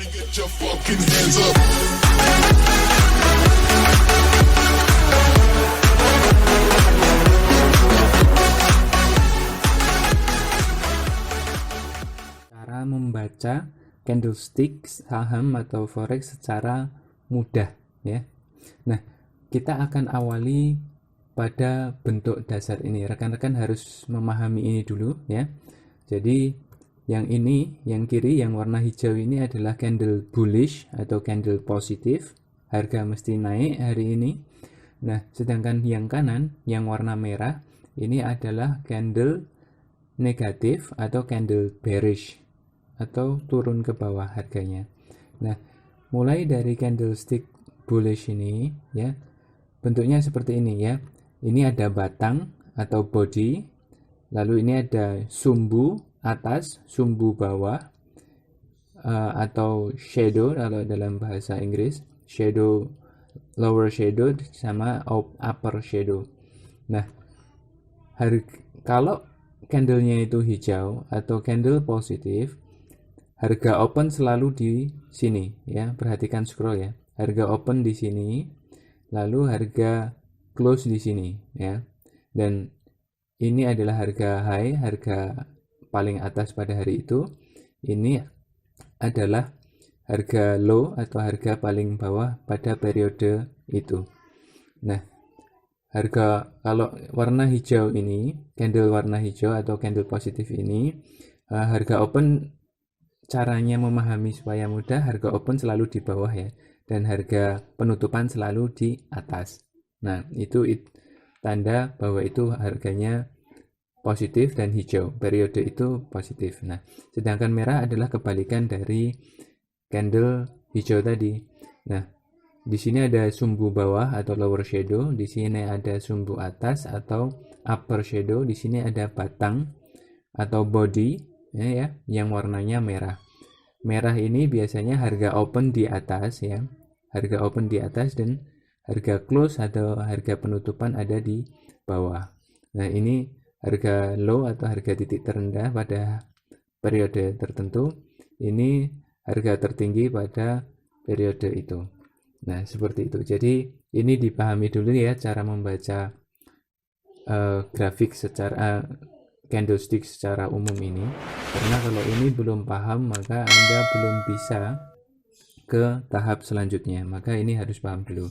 Get your fucking hands up. Cara membaca candlestick saham atau forex secara mudah ya. Nah, kita akan awali pada bentuk dasar ini. Rekan-rekan harus memahami ini dulu ya. Jadi yang ini, yang kiri, yang warna hijau ini adalah candle bullish atau candle positif. Harga mesti naik hari ini. Nah, sedangkan yang kanan, yang warna merah, ini adalah candle negatif atau candle bearish atau turun ke bawah harganya. Nah, mulai dari candlestick bullish ini ya, bentuknya seperti ini ya. Ini ada batang atau body, lalu ini ada sumbu atas, sumbu bawah, atau shadow kalau dalam bahasa Inggris, shadow, lower shadow sama upper shadow. Nah, kalau candlenya itu hijau atau candle positif, harga open selalu di sini ya. Perhatikan scroll ya. Harga open di sini, lalu harga close di sini ya. Dan ini adalah harga high, harga paling atas pada hari itu. Ini adalah harga low atau harga paling bawah pada periode itu. Nah, harga kalau warna hijau ini, candle warna hijau atau candle positif ini, harga open, caranya memahami supaya mudah, harga open selalu di bawah ya, dan harga penutupan selalu di atas. Nah, itu tanda bahwa itu harganya positif dan hijau, periode itu positif. Nah, sedangkan merah adalah kebalikan dari candle hijau tadi. Nah, di sini ada sumbu bawah atau lower shadow, di sini ada sumbu atas atau upper shadow, di sini ada batang atau body ya, yang warnanya merah. Merah ini biasanya harga open di atas ya, harga open di atas, dan harga close atau harga penutupan ada di bawah. Nah, ini harga low atau harga titik terendah pada periode tertentu, ini harga tertinggi pada periode itu. Nah, seperti itu. Jadi ini dipahami dulu ya cara membaca grafik secara candlestick secara umum ini, karena kalau ini belum paham maka Anda belum bisa ke tahap selanjutnya. Maka ini harus paham dulu.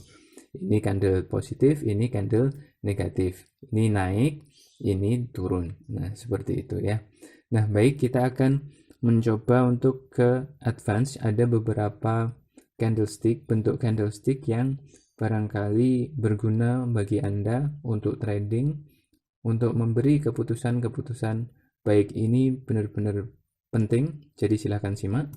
Ini candle positif, ini candle negatif. Ini naik, ini turun. Nah, seperti itu ya. Nah, baik, kita akan mencoba untuk ke advance. Ada beberapa candlestick, bentuk candlestick yang barangkali berguna bagi Anda untuk trading, untuk memberi keputusan-keputusan baik. Ini benar-benar penting, jadi silahkan simak.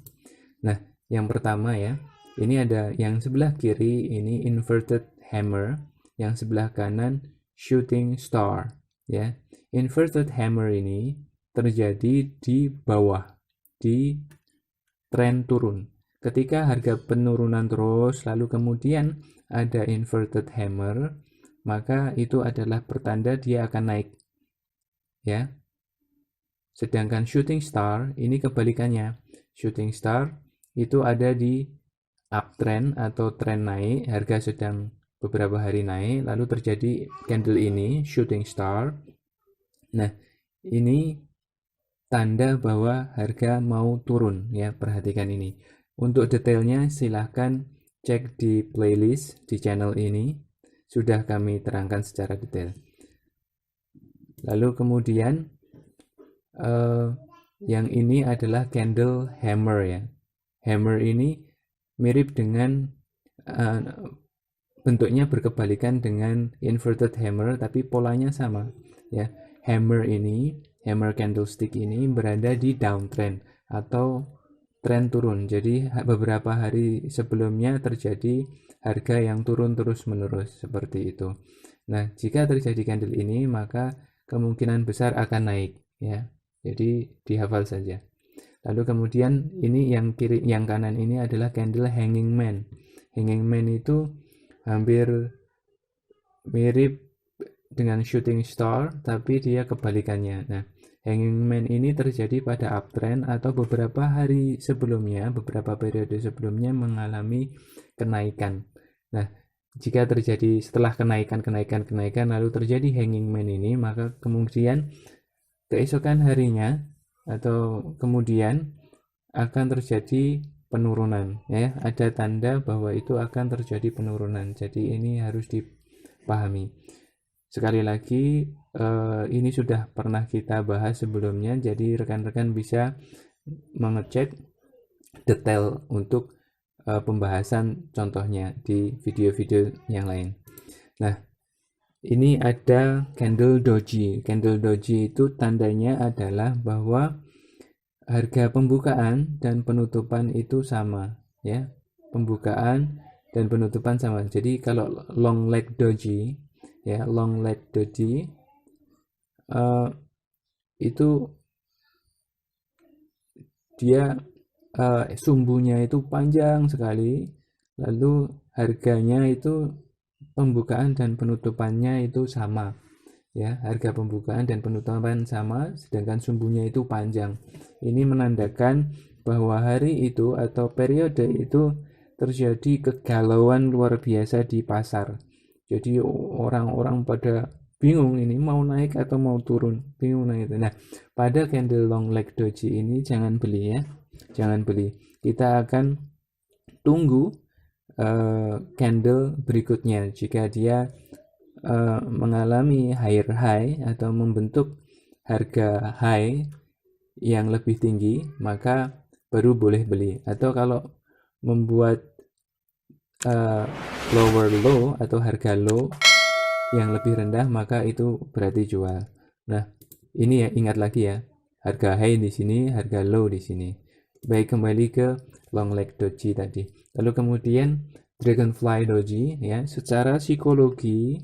Nah, yang pertama ya, ini ada yang sebelah kiri ini inverted hammer, yang sebelah kanan shooting star ya. Inverted hammer ini terjadi di bawah, di tren turun. Ketika harga penurunan terus lalu kemudian ada inverted hammer, maka itu adalah pertanda dia akan naik ya. Sedangkan shooting star ini kebalikannya. Shooting star itu ada di uptrend atau tren naik, harga sedang beberapa hari naik, lalu terjadi candle ini shooting star. Nah, ini tanda bahwa harga mau turun ya, perhatikan ini. Untuk detailnya silahkan cek di playlist di channel ini, sudah kami terangkan secara detail. Lalu kemudian yang ini adalah candle hammer ya. Hammer ini mirip dengan bentuknya berkebalikan dengan inverted hammer, tapi polanya sama ya. Hammer ini, hammer candlestick ini berada di downtrend atau tren turun. Jadi beberapa hari sebelumnya terjadi harga yang turun terus menerus seperti itu. Nah, jika terjadi candle ini maka kemungkinan besar akan naik ya. Jadi dihafal saja. Lalu kemudian ini yang kiri, yang kanan ini adalah candle hanging man. Hanging man itu hampir mirip dengan shooting star, tapi dia kebalikannya. Nah, Hanging man ini terjadi pada uptrend atau beberapa hari sebelumnya, beberapa periode sebelumnya mengalami kenaikan. Nah, jika terjadi setelah kenaikan lalu terjadi hanging man ini, maka kemudian keesokan harinya atau kemudian akan terjadi penurunan, ya. Ada tanda bahwa itu akan terjadi penurunan. Jadi ini harus dipahami. Sekali lagi, ini sudah pernah kita bahas sebelumnya, jadi rekan-rekan bisa mengecek detail untuk pembahasan contohnya di video-video yang lain. Nah, ini ada candle doji. Candle doji itu tandanya adalah bahwa harga pembukaan dan penutupan itu sama, ya. Pembukaan dan penutupan sama. Jadi kalau long leg doji, ya, long leg doji itu dia sumbunya itu panjang sekali, lalu harganya itu pembukaan dan penutupannya itu sama, ya. Harga pembukaan dan penutupan sama, sedangkan sumbunya itu panjang. Ini menandakan bahwa hari itu atau periode itu terjadi kegalauan luar biasa di pasar. Jadi orang-orang pada bingung ini mau naik atau mau turun, bingung naik. Nah, pada candle long leg doji ini jangan beli, ya, jangan beli. Kita akan tunggu candle berikutnya. Jika dia mengalami higher high atau membentuk harga high yang lebih tinggi, maka baru boleh beli. Atau kalau membuat lower low atau harga low yang lebih rendah, maka itu berarti jual. Nah, ini ya, ingat lagi ya, harga high di sini, harga low di sini. Baik, kembali ke long leg doji tadi. Lalu kemudian dragonfly doji, ya, secara psikologi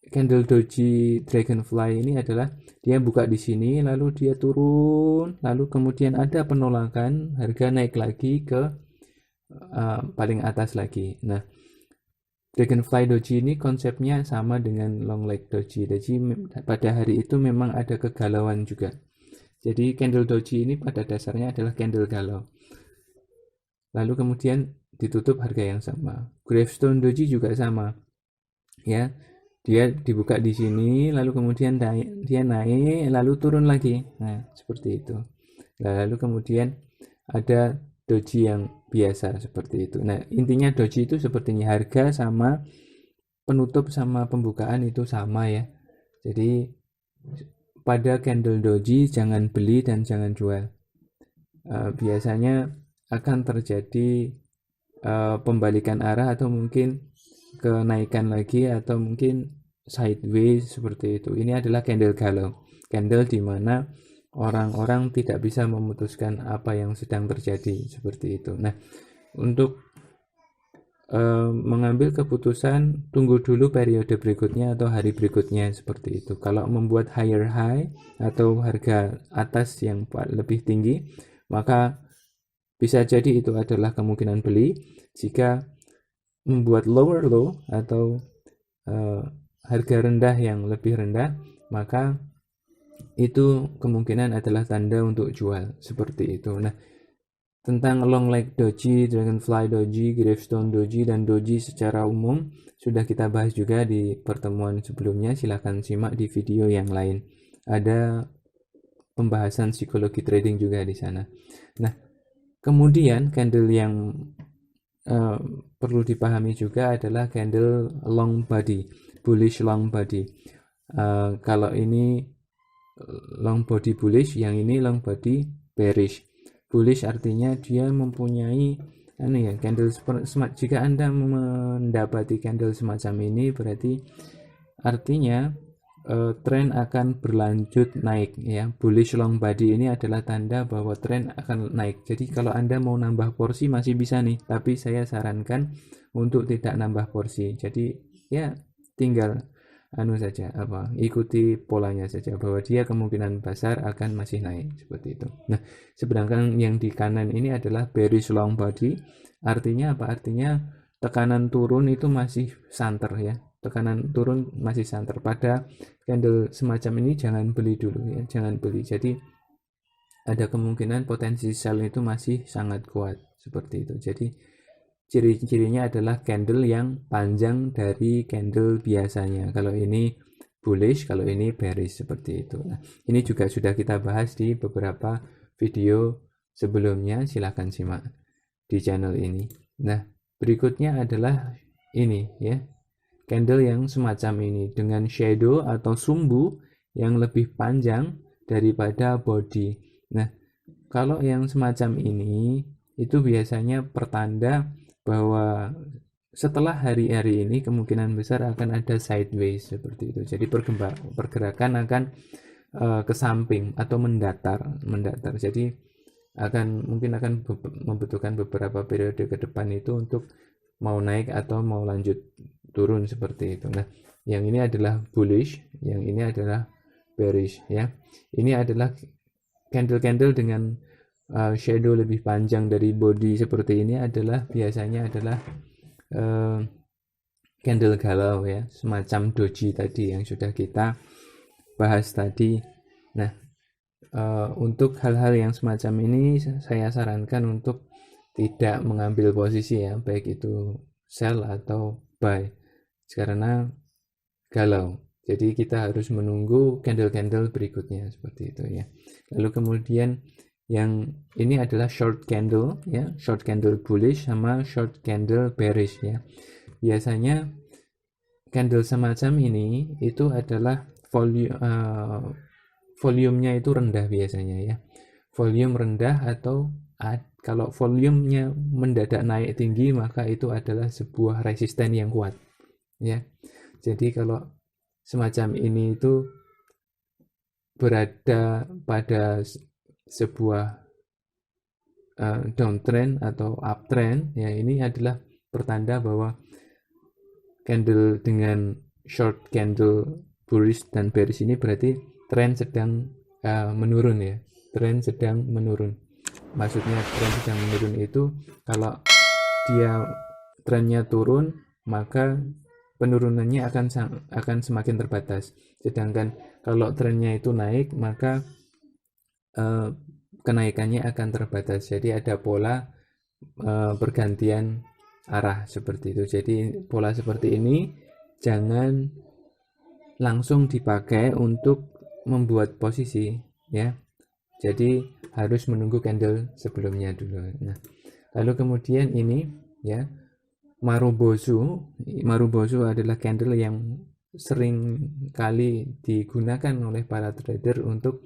candle doji dragonfly ini adalah dia buka di sini, lalu dia turun, lalu kemudian ada penolakan, harga naik lagi ke paling atas lagi. Nah, dragonfly doji ini konsepnya sama dengan long leg doji. Jadi pada hari itu memang ada kegalauan juga. Jadi candle doji ini pada dasarnya adalah candle galau. Lalu kemudian ditutup harga yang sama. Gravestone doji juga sama, ya. Dia dibuka di sini, lalu kemudian dia naik, lalu turun lagi. Nah, seperti itu. Lalu kemudian ada doji yang biasa seperti itu. Nah, intinya doji itu sepertinya harga sama penutup sama pembukaan itu sama, ya. Jadi pada candle doji jangan beli dan jangan jual. Biasanya akan terjadi pembalikan arah atau mungkin kenaikan lagi atau mungkin sideways seperti itu. Ini adalah candle galau, candle di mana orang-orang tidak bisa memutuskan apa yang sedang terjadi seperti itu. Nah, untuk mengambil keputusan, tunggu dulu periode berikutnya atau hari berikutnya seperti itu. Kalau membuat higher high atau harga atas yang lebih tinggi, maka bisa jadi itu adalah kemungkinan beli. Jika membuat lower low atau harga rendah yang lebih rendah, maka itu kemungkinan adalah tanda untuk jual seperti itu. Nah, tentang long leg doji, dragonfly doji, gravestone doji, dan doji secara umum sudah kita bahas juga di pertemuan sebelumnya. Silahkan simak di video yang lain. Ada pembahasan psikologi trading juga di sana. Nah, kemudian candle yang perlu dipahami juga adalah candle long body, bullish long body. Kalau ini long body bullish, yang ini long body bearish. Bullish artinya dia mempunyai candle jika Anda mendapati candle semacam ini, berarti artinya tren akan berlanjut naik, ya. Bullish long body ini adalah tanda bahwa tren akan naik. Jadi kalau Anda mau nambah porsi masih bisa nih, tapi saya sarankan untuk tidak nambah porsi. Jadi ya tinggal saja, ikuti polanya saja bahwa dia kemungkinan besar akan masih naik seperti itu. Nah, sedangkan yang di kanan ini adalah bearish long body. Artinya apa? Artinya tekanan turun itu masih santer, ya. tekanan turun masih santer. Pada candle semacam ini jangan beli dulu ya, jangan beli. Jadi ada kemungkinan potensi sell itu masih sangat kuat seperti itu. Jadi ciri-cirinya adalah candle yang panjang dari candle biasanya. Kalau ini bullish, kalau ini bearish seperti itu. Nah, ini juga sudah kita bahas di beberapa video sebelumnya, silahkan simak di channel ini. Nah, berikutnya adalah ini ya, candle yang semacam ini dengan shadow atau sumbu yang lebih panjang daripada body. Nah, kalau yang semacam ini itu biasanya pertanda bahwa setelah hari-hari ini kemungkinan besar akan ada sideways seperti itu. Jadi pergerakan akan ke samping atau mendatar. Jadi mungkin akan membutuhkan beberapa periode ke depan itu untuk mau naik atau mau lanjut turun seperti itu. Nah, yang ini adalah bullish, yang ini adalah bearish ya. Ini adalah candle-candle dengan shadow lebih panjang dari body seperti ini biasanya adalah candle galau ya, semacam doji tadi yang sudah kita bahas tadi. Nah, untuk hal-hal yang semacam ini saya sarankan untuk tidak mengambil posisi ya, baik itu sell atau buy, karena galau. Jadi kita harus menunggu candle-candle berikutnya seperti itu ya. Lalu kemudian yang ini adalah short candle ya, short candle bullish sama short candle bearish ya. Biasanya candle semacam ini itu adalah volumenya itu rendah biasanya ya. Volume rendah atau kalau volumenya mendadak naik tinggi maka itu adalah sebuah resisten yang kuat ya. Jadi kalau semacam ini itu berada pada sebuah downtrend atau uptrend ya, ini adalah pertanda bahwa candle dengan short candle bullish dan bearish ini berarti tren sedang menurun ya, tren sedang menurun. Maksudnya tren sedang menurun itu kalau dia trennya turun maka penurunannya akan semakin terbatas. Sedangkan kalau trennya itu naik maka kenaikannya akan terbatas. Jadi ada pola pergantian arah seperti itu. Jadi pola seperti ini jangan langsung dipakai untuk membuat posisi ya. Jadi harus menunggu candle sebelumnya dulu. Nah, lalu kemudian ini ya, Marubozu adalah candle yang sering kali digunakan oleh para trader untuk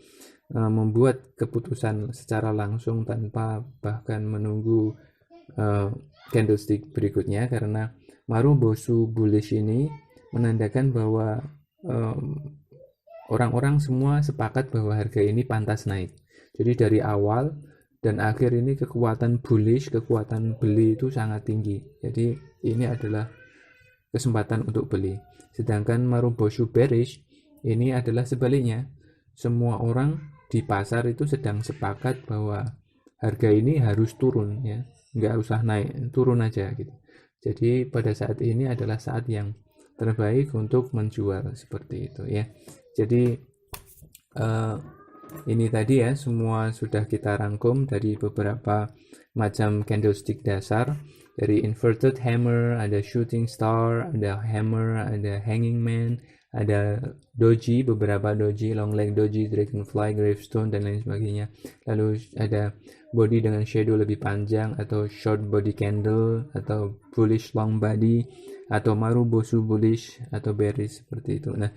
membuat keputusan secara langsung tanpa bahkan menunggu candlestick berikutnya, karena Marubozu bullish ini menandakan bahwa orang-orang semua sepakat bahwa harga ini pantas naik. Jadi dari awal dan akhir ini kekuatan bullish, kekuatan beli itu sangat tinggi. Jadi ini adalah kesempatan untuk beli. Sedangkan Marubozu bearish ini adalah sebaliknya. Semua orang di pasar itu sedang sepakat bahwa harga ini harus turun ya, nggak usah naik, turun aja gitu. Jadi pada saat ini adalah saat yang terbaik untuk menjual seperti itu ya. Jadi ini tadi ya, semua sudah kita rangkum dari beberapa macam candlestick dasar, dari inverted hammer, ada shooting star, ada hammer, ada hanging man, ada doji, beberapa doji, long leg doji, dragonfly, gravestone, dan lain sebagainya. Lalu ada body dengan shadow lebih panjang, atau short body candle, atau bullish long body, atau Marubozu bullish, atau bearish seperti itu. Nah,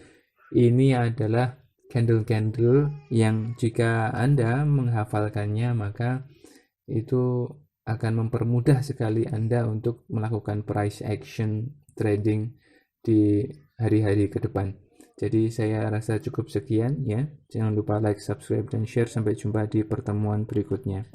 ini adalah candle-candle yang jika Anda menghafalkannya maka itu akan mempermudah sekali Anda untuk melakukan price action trading di hari-hari ke depan. Jadi saya rasa cukup sekian ya. Jangan lupa like, subscribe, dan share. Sampai jumpa di pertemuan berikutnya.